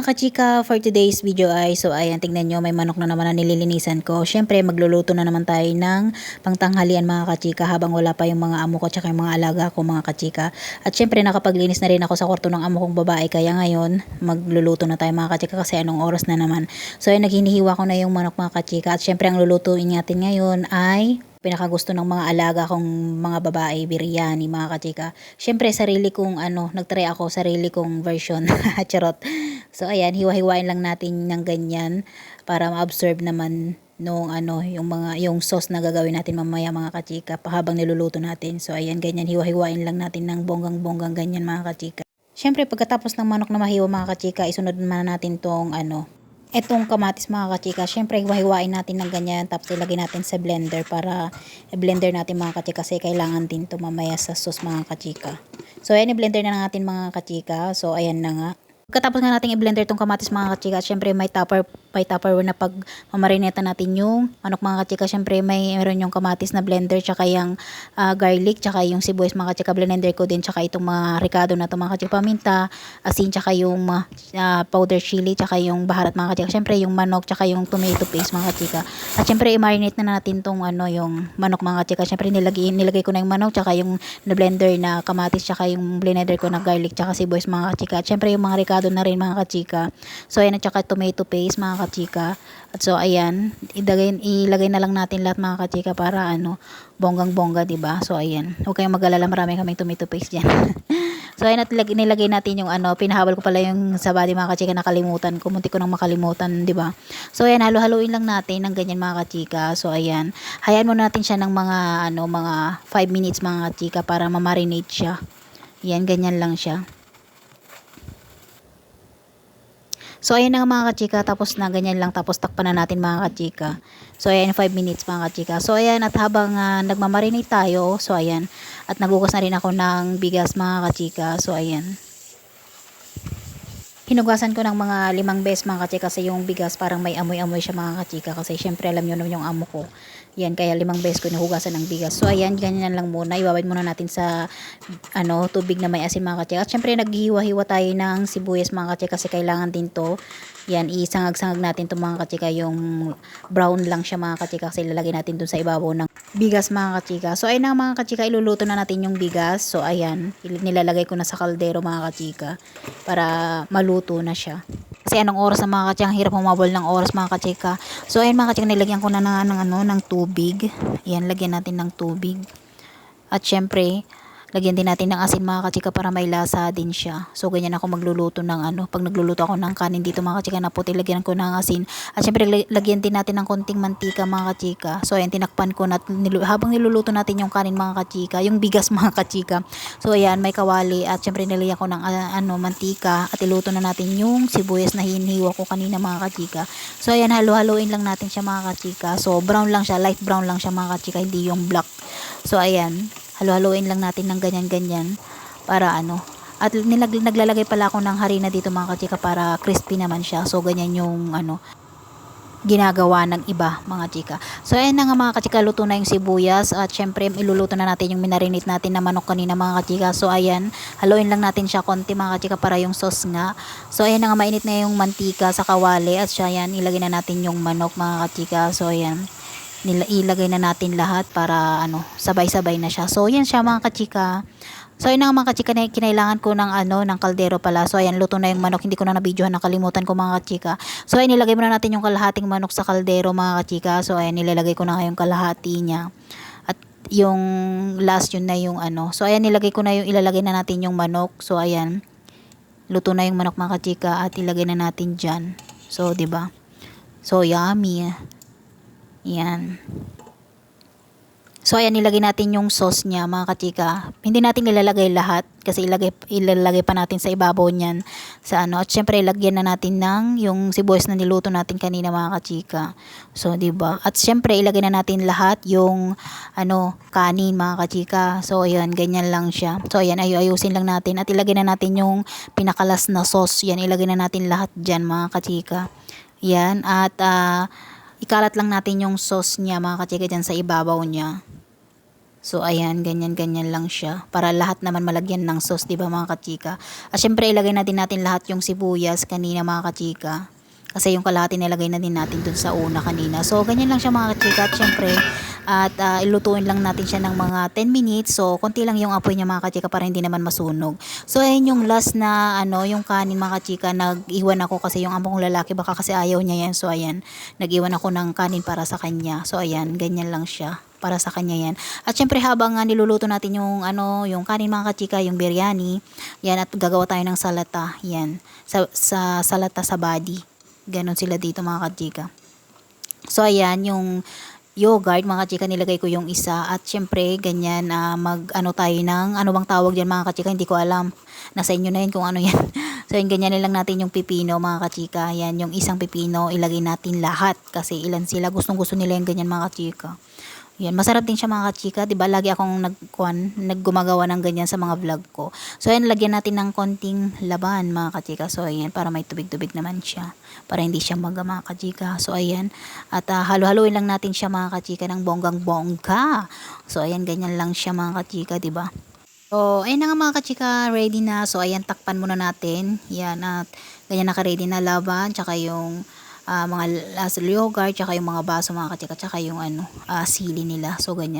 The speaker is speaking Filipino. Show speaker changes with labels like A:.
A: mga kachika, for today's video ay, so ayan, tingnan nyo, may manok na naman na nililinisan ko. Siyempre, magluluto na naman tayo ng pangtanghalian mga kachika habang wala pa yung mga amo ko tsaka yung mga alaga ko mga kachika. At siyempre, nakapaglinis na rin ako sa kwarto ng amo kong babae, kaya ngayon, magluluto na tayo mga kachika kasi anong oras na naman. So ayan, naghinihiwa ko na yung manok mga kachika. At siyempre, ang lulutuin natin ngayon ay pinakagusto ng mga alaga kong mga babae, biryani, mga kachika. Siyempre, sarili kong nagtry ako, sarili kong version. Charot. So, ayan, hiwa-hiwain lang natin ng ganyan para ma-absorb naman nung yung sauce na gagawin natin mamaya mga kachika habang niluluto natin. So, ayan, ganyan, hiwa-hiwain lang natin ng bonggang-bonggang ganyan mga kachika. Siyempre, pagkatapos ng manok na mahiwa mga kachika, isunod naman natin tong etong kamatis mga kachika. Siyempre, hiwa-hiwain natin ng ganyan tapos ilagay natin sa blender para i-blender natin mga kachika kasi kailangan din to mamaya sa sauce mga kachika. So, ayan, i-blender na natin mga kachika. So, ayan na nga. Pagkatapos nga natin i-blender tong kamatis mga kachika, syempre may tupperware na pag mamarineta natin yung manok mga kachika. Syempre meron yung kamatis na blender, tsaka yung garlic, tsaka yung sibuyas mga kachika. Blender ko din, tsaka itong mga ricado na to mga kachika, paminta, asin, tsaka yung powder chili, tsaka yung baharat mga kachika. Syempre yung manok, tsaka yung tomato paste mga kachika. At syempre i-marinate na natin tong yung manok mga kachika. Syempre nilagay ko na yung manok, tsaka yung blender na kamatis, tsaka yung blender ko na garlic, tsaka sibuyas mga kachika. At syempre yung mga ricado na rin mga kachika. So ayan, at saka tomato paste mga kachika. At so ayan, ilagay na lang natin lahat mga kachika para bonggang-bongga, 'di ba? So ayan. Huwag kayong mag-alala, marami kaming tomato paste diyan. So ayan, at nilagay natin yung pinahabol ko pala yung sa body mga kachika, nakalimutan ko. Munti ko nang makalimutan, 'di ba? So ayan, halo-haluin lang natin ng ganyan mga kachika. So ayan, hayaan muna natin siya ng mga 5 minutes mga kachika para ma-marinate siya. Yan, ganyan lang siya. So, ayan na nga mga kachika, tapos na ganyan lang, tapos takpan na natin mga kachika. So, ayan, 5 minutes mga kachika. So, ayan, at habang nagmamarinate tayo, so, ayan, at nagugas na rin ako ng bigas mga kachika. So, ayan. Hinugasan ko ng mga 5 beses mga kachika kasi yung bigas parang may amoy-amoy siya mga kachika kasi syempre alam nyo naman yung amo ko. Yan, kaya 5 beses ko nahugasan ng bigas. So ayan, ganyan lang muna. Iwawid muna natin sa tubig na may asin mga kachika. At syempre naghihiwa-hiwa tayo ng sibuyas mga kachika kasi kailangan din to. Yan, isangag-sangag natin to mga kachika, yung brown lang siya mga kachika kasi ilalagay natin dun sa ibabaw ng bigas mga kachika. So ayun na mga kachika, iluluto na natin yung bigas. So ayan, nilalagay ko na sa kaldero mga kachika para maluto na siya. Kasi anong oras na mga kachika, ang hirap humabol ng oras mga kachika. So ayun mga kachika, nilagyan ko na ng tubig. Ayan, lagyan natin ng tubig. At syempre, lagyan din natin ng asin mga kachika para may lasa din siya. So ganyan ako magluluto ng pag nagluluto ako ng kanin dito mga kachika na puti, lagyan ko ng asin. At syempre lagyan din natin ng konting mantika mga kachika. So ayan, tinakpan ko na habang niluluto natin yung kanin mga kachika, yung bigas mga kachika. So ayan, may kawali at syempre nilagyan ko ng mantika at iluto na natin yung sibuyas na hinihiwa ko kanina mga kachika. So ayan, halo-haloin lang natin siya mga kachika. So brown lang siya, light brown lang siya mga kachika, hindi yung black. So ayan, halo-haloin lang natin ng ganyan-ganyan para at naglalagay pala ako ng harina dito mga kachika para crispy naman siya. So ganyan yung ginagawa ng iba mga chika. So ayan na nga mga kachika, luto na yung sibuyas at syempre iluluto na natin yung minarinate natin na manok kanina mga kachika. So ayan, haluin lang natin siya konti mga kachika para yung sauce nga. So ayan na nga, mainit na yung mantika sa kawali at siya, ayan, ilagay na natin yung manok mga kachika. So ayan, ilagay na natin lahat para sabay-sabay na siya. So yan siya mga kachika. So ayun nga mga kachika, kinailangan ko ng kaldero pala. So ayan, luto na yung manok, hindi ko na na-videohan, nakalimutan ko mga kachika. So ayan, nilagay muna natin yung kalahating manok sa kaldero mga kachika. So ayan, nilalagay ko na yung kalahati niya. At yung last yun na yung So ayan, ilalagay na natin yung manok. So ayan, luto na yung manok mga kachika at ilagay na natin dyan. So 'di ba? So yummy. Yan. So ayan, nilagay natin yung sauce niya mga kachika. Hindi natin nilalagay lahat kasi ilalagay pa natin sa ibabaw niyan sa at syempre ilagyan na natin ng yung sibuyas na niluto natin kanina mga kachika. So 'di ba? At syempre ilagay na natin lahat yung kanin mga kachika. So ayan, ganyan lang siya. So ayan, ayusin lang natin at ilagay na natin yung pinakalas na sauce. Yan, ilagay na natin lahat diyan mga kachika. Yan, at ikalat lang natin yung sauce niya mga kachika dyan sa ibabaw niya. So, ayan, ganyan-ganyan lang siya. Para lahat naman malagyan ng sauce, di ba mga kachika? At syempre, ilagay natin lahat yung sibuyas kanina mga kachika. Kasi yung kalahati nilagay na din natin dun sa una kanina. So, ganyan lang siya mga kachika. At syempre, ilutuin lang natin siya ng mga 10 minutes. So, konti lang yung apoy niya mga kachika para hindi naman masunog. So, ayun yung last na, yung kanin mga kachika. Nag-iwan ako kasi yung amo kong lalaki baka kasi ayaw niya yan. So, ayan, nag-iwan ako ng kanin para sa kanya. So, ayan, ganyan lang siya para sa kanya yan. At syempre habang niluluto natin yung yung kanin mga kachika, yung biryani, yan, at gagawa tayo ng salata, yan, sa salata sa body. Ganon sila dito mga kachika. So ayan, yung yogurt mga kachika nilagay ko yung isa, at syempre ganyan tayo ng bang tawag diyan mga kachika, hindi ko alam. Nasa inyo na yun kung ano yan. So yun, ganyan lang natin yung pipino mga kachika. Yan, yung isang pipino ilagay natin lahat kasi ilan sila, gustong gusto nila yung ganyan mga kachika. Yan, masarap din siya mga kachika, 'di ba? Lagi akong naggumagawa ng ganyan sa mga vlog ko. So ayan, lagyan natin ng konting laban mga kachika. So ayan, para may tubig-tubig naman siya, para hindi siya maga mga kachika. So ayan, at halo-haluin lang natin siya mga kachika ng bonggang-bongga. So ayan, ganyan lang siya mga kachika, 'di ba? So, ayun na nga mga kachika, ready na. So, ayan, takpan muna natin. Yan, at ganyan naka-ready na laban, tsaka yung mga yogurt, tsaka yung mga baso mga kachika, tsaka yung sili nila. So, ganyan.